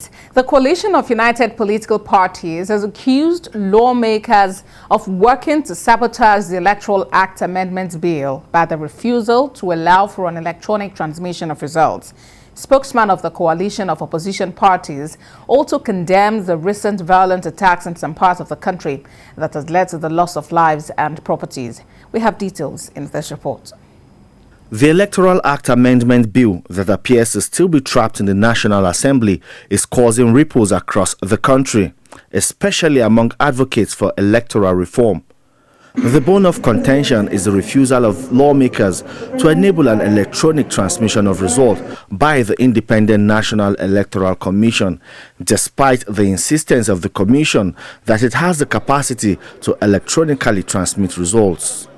The coalition of united political parties has accused lawmakers of working to sabotage the Electoral Act Amendment Bill by the refusal to allow for an electronic transmission of results. Spokesman of the coalition of opposition parties also condemned the recent violent attacks in some parts of the country that has led to the loss of lives and properties. We have details in this report. The Electoral Act Amendment Bill that appears to still be trapped in the National Assembly is causing ripples across the country, especially among advocates for electoral reform. The bone of contention is the refusal of lawmakers to enable an electronic transmission of results by the Independent National Electoral Commission, despite the insistence of the Commission that it has the capacity to electronically transmit results.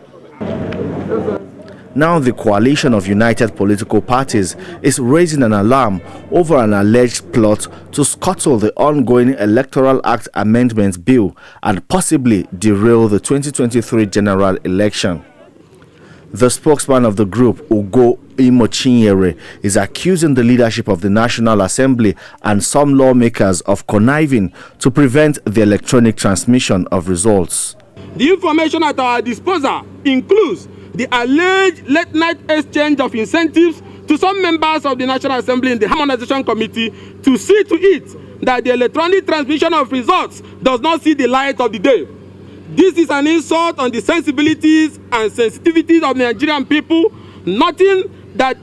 Now the coalition of united political parties is raising an alarm over an alleged plot to scuttle the ongoing Electoral Act Amendment Bill and possibly derail the 2023 general election. The spokesman of the group, Ugo Imochinyere, is accusing the leadership of the National Assembly and some lawmakers of conniving to prevent the electronic transmission of results. The information at our disposal includes the alleged late-night exchange of incentives to some members of the National Assembly in the Harmonization Committee to see to it that the electronic transmission of results does not see the light of the day. This is an insult on the sensibilities and sensitivities of the Nigerian people, noting that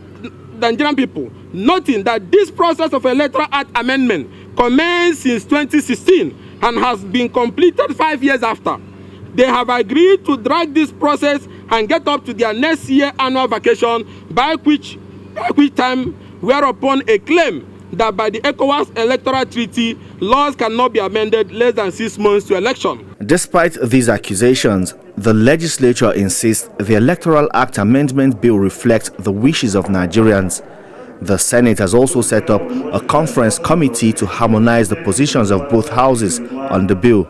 this process of Electoral Act amendment commenced since 2016 and has been completed 5 years after. They have agreed to drag this process and get up to their next year annual vacation, by which time whereupon a claim that by the ECOWAS electoral treaty, laws cannot be amended less than 6 months to election. Despite these accusations, the legislature insists the Electoral Act Amendment Bill reflects the wishes of Nigerians. The Senate has also set up a conference committee to harmonize the positions of both houses on the bill.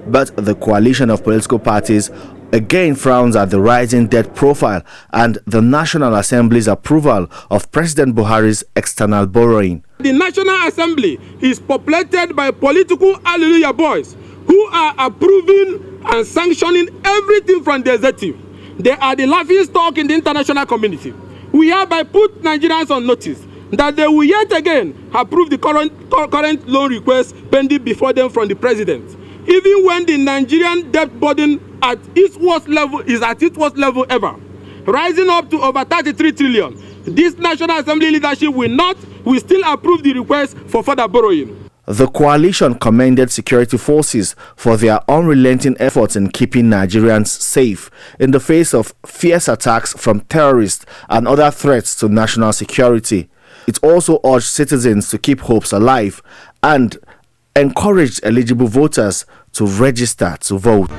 But the coalition of political parties again frowns at the rising debt profile and the National Assembly's approval of President Buhari's external borrowing. The National Assembly is populated by political hallelujah boys who are approving and sanctioning everything from the executive. They are the laughing stock in the international community. We hereby put Nigerians on notice that they will yet again approve the current loan request pending before them from the president. Even when the Nigerian debt burden at its worst level ever, rising up to over 33 trillion, this National Assembly leadership will still approve the request for further borrowing. The coalition commended security forces for their unrelenting efforts in keeping Nigerians safe in the face of fierce attacks from terrorists and other threats to national security. It also urged citizens to keep hopes alive and encouraged eligible voters to register to vote.